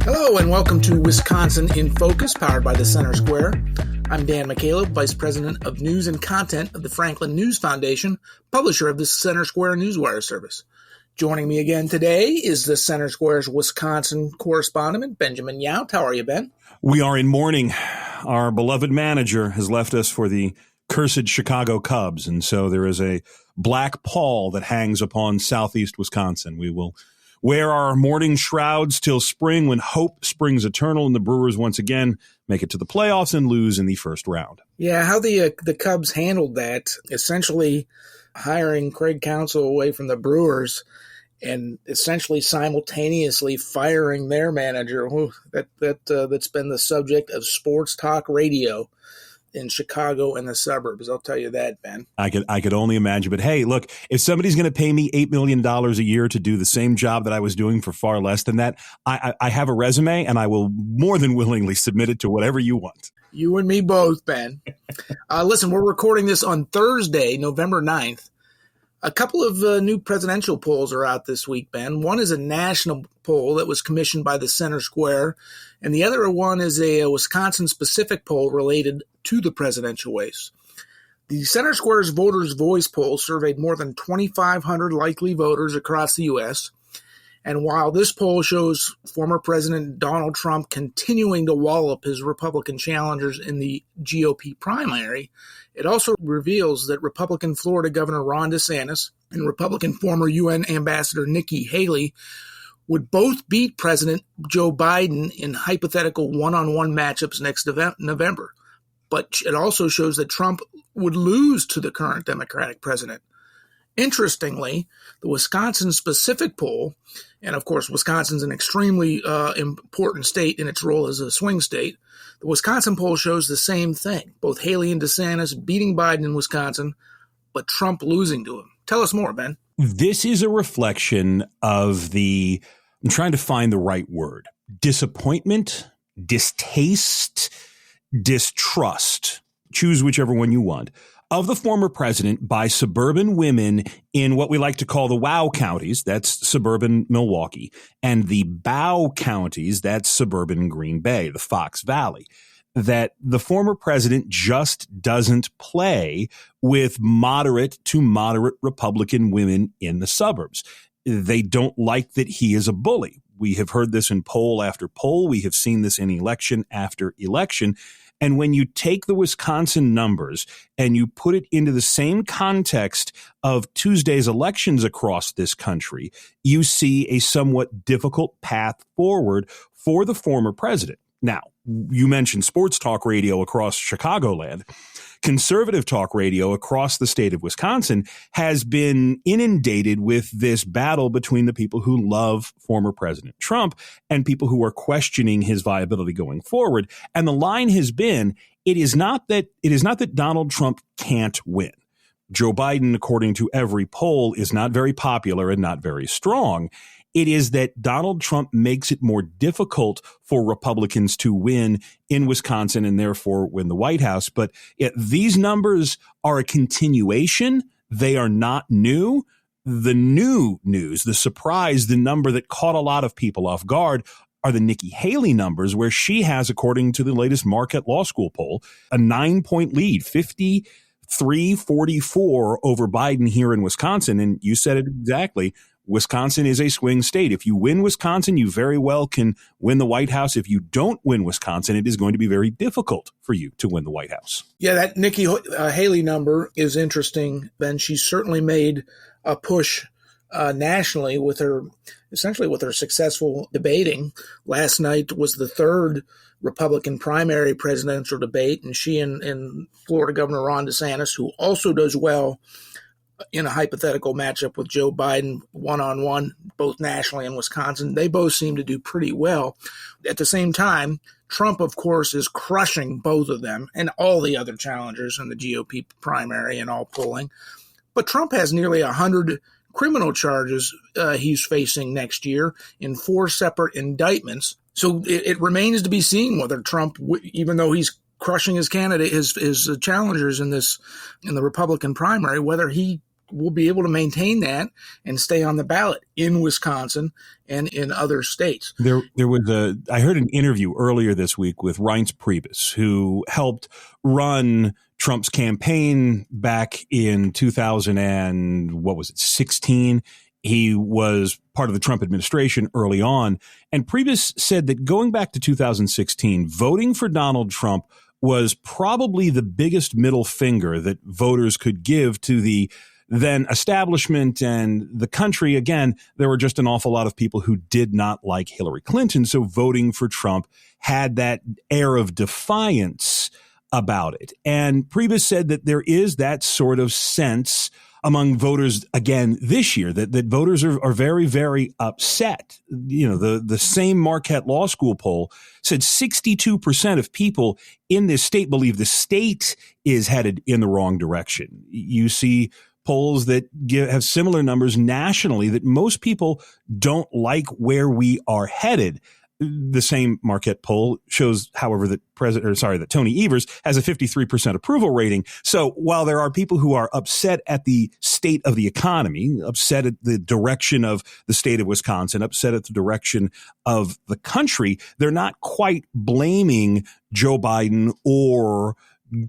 Hello and welcome to Wisconsin in Focus, powered by the Center Square. I'm Dan McCaleb, Vice President of News and Content of the Franklin News Foundation, publisher of the Center Square Newswire service. Joining me again today is the Center Square's Wisconsin correspondent, Benjamin Yount. How are you, Ben? We are in mourning. Our beloved manager has left us for the cursed Chicago Cubs, and so there is a black pall that hangs upon southeast Wisconsin. We will wear our mourning shrouds till spring, when hope springs eternal and the Brewers once again make it to the playoffs and lose in the first round. Yeah, how the Cubs handled that, essentially hiring Craig Counsell away from the Brewers and essentially simultaneously firing their manager. That's been the subject of sports talk radio in Chicago and the suburbs. I'll tell you that, Ben. I could only imagine. But hey, look, if somebody's going to pay me $8 million a year to do the same job that I was doing for far less than that, I have a resume and I will more than willingly submit it to whatever you want. You and me both, Ben. Listen, we're recording this on Thursday, November 9th. A couple of new presidential polls are out this week, Ben. One is a national poll that was commissioned by the Center Square, and the other one is a Wisconsin-specific poll related to the presidential race. The Center Square's Voters' Voice poll surveyed more than 2,500 likely voters across the U.S., and while this poll shows former President Donald Trump continuing to wallop his Republican challengers in the GOP primary, it also reveals that Republican Florida Governor Ron DeSantis and Republican former UN Ambassador Nikki Haley would both beat President Joe Biden in hypothetical one-on-one matchups next November. But it also shows that Trump would lose to the current Democratic president. Interestingly, the Wisconsin-specific poll, and of course Wisconsin's an extremely important state in its role as a swing state, the Wisconsin poll shows the same thing, both Haley and DeSantis beating Biden in Wisconsin, but Trump losing to him. Tell us more, Ben. This is a reflection of I'm trying to find the right word, disappointment, distaste, distrust, choose whichever one you want, of the former president by suburban women in what we like to call the WOW counties, that's suburban Milwaukee, and the BOW counties, that's suburban Green Bay, the Fox Valley, that the former president just doesn't play with moderate to moderate Republican women in the suburbs. They don't like that he is a bully. We have heard this in poll after poll. We have seen this in election after election. And when you take the Wisconsin numbers and you put it into the same context of Tuesday's elections across this country, you see a somewhat difficult path forward for the former president. Now, you mentioned sports talk radio across Chicagoland. Conservative talk radio across the state of Wisconsin has been inundated with this battle between the people who love former President Trump and people who are questioning his viability going forward. And the line has been, it is not that Donald Trump can't win. Joe Biden, according to every poll, is not very popular and not very strong. It is that Donald Trump makes it more difficult for Republicans to win in Wisconsin and therefore win the White House. But these numbers are a continuation. They are not new. The new news, the surprise, the number that caught a lot of people off guard are the Nikki Haley numbers, where she has, according to the latest Marquette Law School poll, a 9-point lead, 53-44 over Biden here in Wisconsin. And you said it exactly. Wisconsin is a swing state. If you win Wisconsin, you very well can win the White House. If you don't win Wisconsin, it is going to be very difficult for you to win the White House. Yeah, that Nikki Haley number is interesting, Ben. She's certainly made a push nationally with her successful debating. Last night was the third Republican primary presidential debate, and she and Florida Governor Ron DeSantis, who also does well in a hypothetical matchup with Joe Biden one-on-one, both nationally and Wisconsin, they both seem to do pretty well. At the same time, Trump, of course, is crushing both of them and all the other challengers in the GOP primary and all polling. But Trump has nearly 100 criminal charges he's facing next year in 4 separate indictments. So it remains to be seen whether Trump, even though he's crushing his candidate, his challengers in the Republican primary, whether he will be able to maintain that and stay on the ballot in Wisconsin and in other states. There was I heard an interview earlier this week with Reince Priebus, who helped run Trump's campaign back in 2016. He was part of the Trump administration early on. And Priebus said that going back to 2016, voting for Donald Trump was probably the biggest middle finger that voters could give to the then establishment and the country. Again, there were just an awful lot of people who did not like Hillary Clinton. So voting for Trump had that air of defiance about it. And Priebus said that there is that sort of sense among voters again this year, that voters are very, very upset. You know, the same Marquette Law School poll said 62% of people in this state believe the state is headed in the wrong direction. You see polls that have similar numbers nationally, that most people don't like where we are headed. The same Marquette poll shows, however, that Tony Evers has a 53% approval rating. So while there are people who are upset at the state of the economy, upset at the direction of the state of Wisconsin, upset at the direction of the country, they're not quite blaming Joe Biden or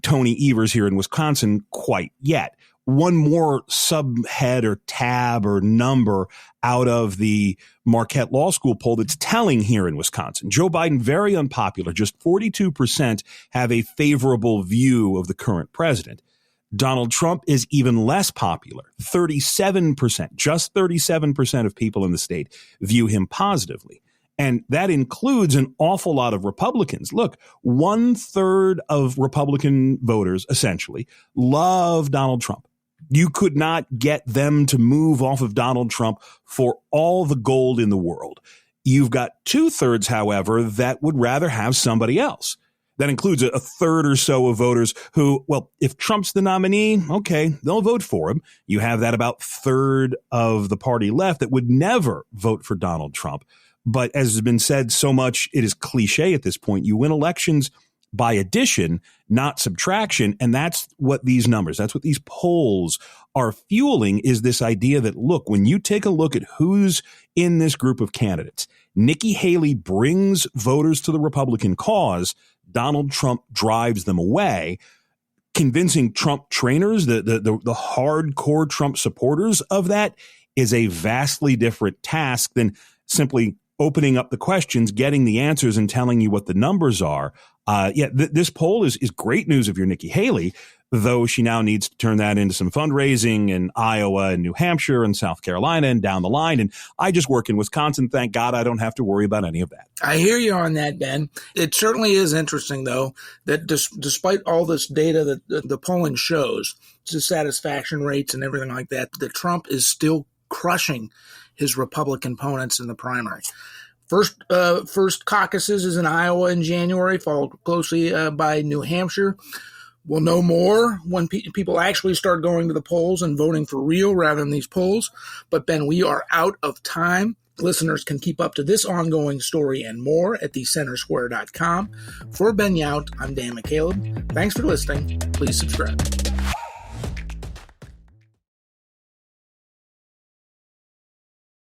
Tony Evers here in Wisconsin quite yet. One more subhead or tab or number out of the Marquette Law School poll that's telling here in Wisconsin. Joe Biden, very unpopular. Just 42% have a favorable view of the current president. Donald Trump is even less popular. 37%, just 37% of people in the state view him positively. And that includes an awful lot of Republicans. Look, 1/3 of Republican voters essentially love Donald Trump. You could not get them to move off of Donald Trump for all the gold in the world. You've got 2/3, however, that would rather have somebody else. That includes a third or so of voters who, well, if Trump's the nominee, okay, they'll vote for him. You have that about third of the party left that would never vote for Donald Trump. But as has been said so much, it is cliche at this point. You win elections by addition, not subtraction. And that's what these numbers, that's what these polls are fueling, is this idea that, look, when you take a look at who's in this group of candidates, Nikki Haley brings voters to the Republican cause. Donald Trump drives them away. Convincing Trump trainers, the hardcore Trump supporters of that, is a vastly different task than simply opening up the questions, getting the answers, and telling you what the numbers are. This poll is great news if you're Nikki Haley, though she now needs to turn that into some fundraising in Iowa and New Hampshire and South Carolina and down the line. And I just work in Wisconsin. Thank God I don't have to worry about any of that. I hear you on that, Ben. It certainly is interesting, though, that despite all this data that the polling shows, dissatisfaction rates and everything like that, that Trump is still crushing his Republican opponents in the primary. First caucuses is in Iowa in January, followed closely by New Hampshire. We'll know more when people actually start going to the polls and voting for real rather than these polls. But, Ben, we are out of time. Listeners can keep up to this ongoing story and more at thecentersquare.com. For Ben Yount, I'm Dan McCaleb. Thanks for listening. Please subscribe.